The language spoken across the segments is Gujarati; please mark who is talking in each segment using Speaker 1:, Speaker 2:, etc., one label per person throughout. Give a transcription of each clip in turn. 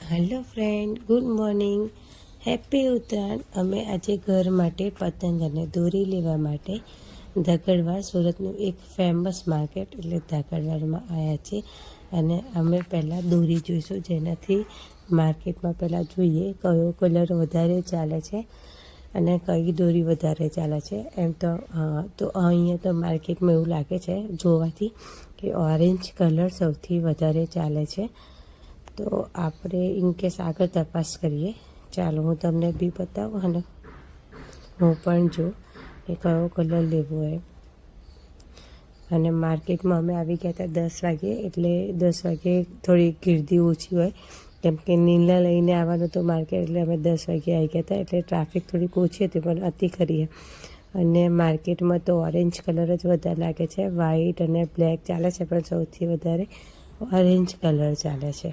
Speaker 1: Hello friend, good morning, happy Uttarayan. અમે આજે ઘર માટે પતંગ અને દોરી લેવા માટે ધાકડવાડ, સુરતનું એક ફેમસ માર્કેટ એટલે ધાકડવાડમાં આવ્યા છીએ. અને અમે પહેલાં દોરી જોઈશું, જેનાથી માર્કેટમાં પહેલાં જોઈએ કયો કલર વધારે ચાલે છે અને કઈ દોરી વધારે ચાલે છે. એમ તો અહીંયા તો માર્કેટમાં એવું લાગે છે જોવાથી કે ઓરેન્જ કલર સૌથી વધારે ચાલે છે. તો આપણે ઇનકેસ આગળ તપાસ કરીએ. ચાલો હું તમને બી બતાવું અને હું પણ જો એ કયો કલર લેવો હોય. અને માર્કેટમાં અમે આવી ગયા હતા 10 વાગે, એટલે 10 વાગે થોડી ગીર્દી ઓછી હોય, કેમ કે નીલા લઈને આવવાનું તો માર્કેટ, એટલે અમે 10 વાગે આવી ગયા હતા. એટલે ટ્રાફિક થોડીક ઓછી હતી પણ હતી ખરી. અને માર્કેટમાં તો ઓરેન્જ કલર જ વધારે લાગે છે. વ્હાઈટ અને બ્લેક ચાલે છે, પણ સૌથી વધારે ઓરેન્જ કલર ચાલે છે.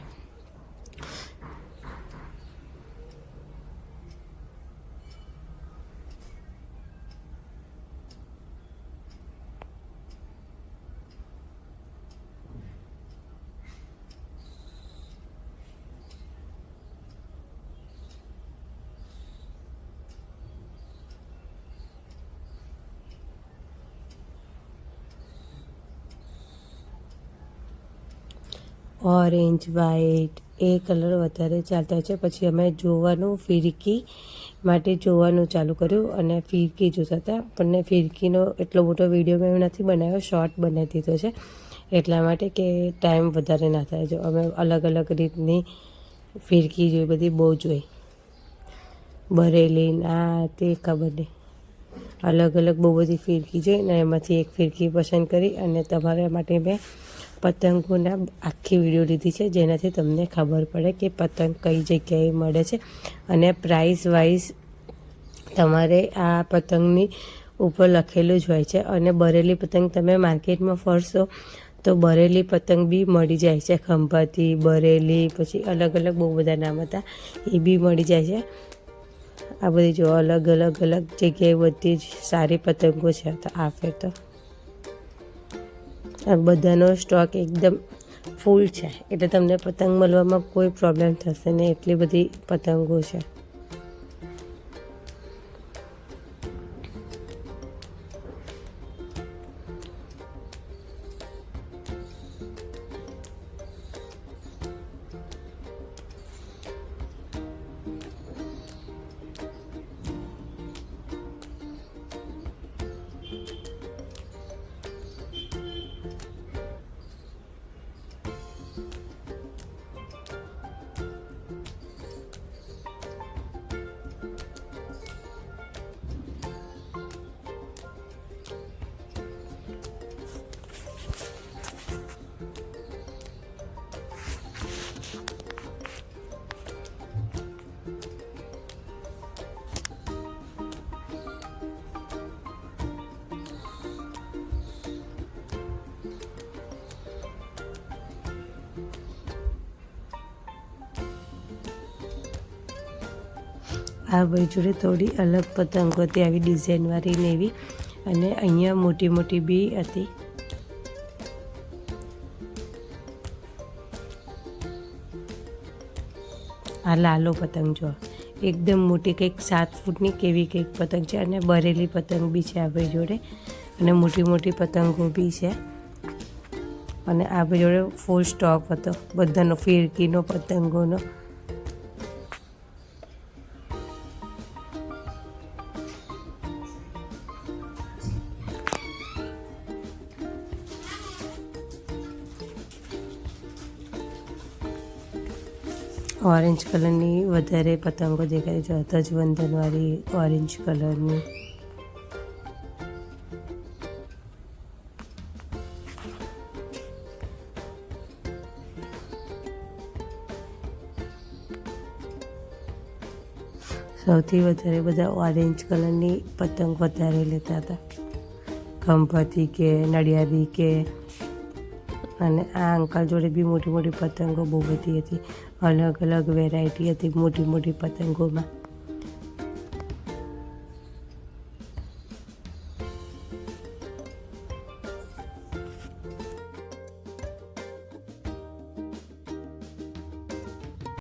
Speaker 1: ઓરેન્જ, વ્હાઈટ એ કલર વધારે ચાલતા હોય છે. પછી અમે જોવાનું, ફિરકી માટે જોવાનું ચાલુ કર્યું અને ફિરકી જોતા હતા. આપણને ફિરકીનો એટલો મોટો વિડીયો મેં નથી બનાવ્યો, શોર્ટ બનાવી દીધો છે એટલા માટે કે ટાઈમ વધારે ના થાય. જો અમે અલગ અલગ રીતની ફિરકી જોઈ, બધી બહુ જોઈ, બરેલી આ તે ખબર નહીં, અલગ અલગ બહુ બધી ફિરકી જોઈ અને એમાંથી એક ફિરકી પસંદ કરી અને તમારા માટે મેં પતંગોના આખી વિડીયો લીધી છે, જેનાથી તમને ખબર પડે કે પતંગ કઈ જગ્યાએ મળે છે. અને પ્રાઇસ વાઇઝ તમારે આ પતંગની ઉપર લખેલું જ હોય છે. અને બરેલી પતંગ તમે માર્કેટમાં ફરશો તો બરેલી પતંગ બી મળી જાય છે. ખંભાતી, બરેલી, પછી અલગ અલગ બહુ બધા નામ હતા, એ બી મળી જાય છે. આ બધી જો અલગ અલગ જગ્યાએ બધી જ સારી પતંગો છે. તો આ ફેર તો આ બધાનો સ્ટોક એકદમ ફૂલ છે, એટલે તમને પતંગ મળવામાં કોઈ પ્રોબ્લેમ થશે નહીં, એટલી બધી પતંગો છે. આ ભાઈ જોડે થોડી અલગ પતંગો હતી, આવી ડિઝાઇનવાળી ને એવી, અને અહીંયા મોટી મોટી બી હતી. આ લાલો પતંગ જો એકદમ મોટી, કંઈક 7 ફૂટની કેવી કંઈક પતંગ છે. અને બરેલી પતંગ બી છે આ ભાઈ જોડે, અને મોટી મોટી પતંગો બી છે. અને આ ભાઈ જોડે ફૂલ સ્ટોક હતો બધાનો, ફિરકીનો, પતંગોનો. ઓરેન્જ કલરની વધારે પતંગો દેખાય છે, ધ્વજવંદનવાળી ઓરેન્જ કલરની. સૌથી વધારે બધા ઓરેન્જ કલરની પતંગ વધારે લેતા હતા, ખંભાતી કે નડિયાદી કે. અને આ અંકલ જોડે બી મોટી મોટી પતંગો બહુ બધી હતી, અલગ અલગ વેરાયટી હતી મોટી મોટી પતંગોમાં.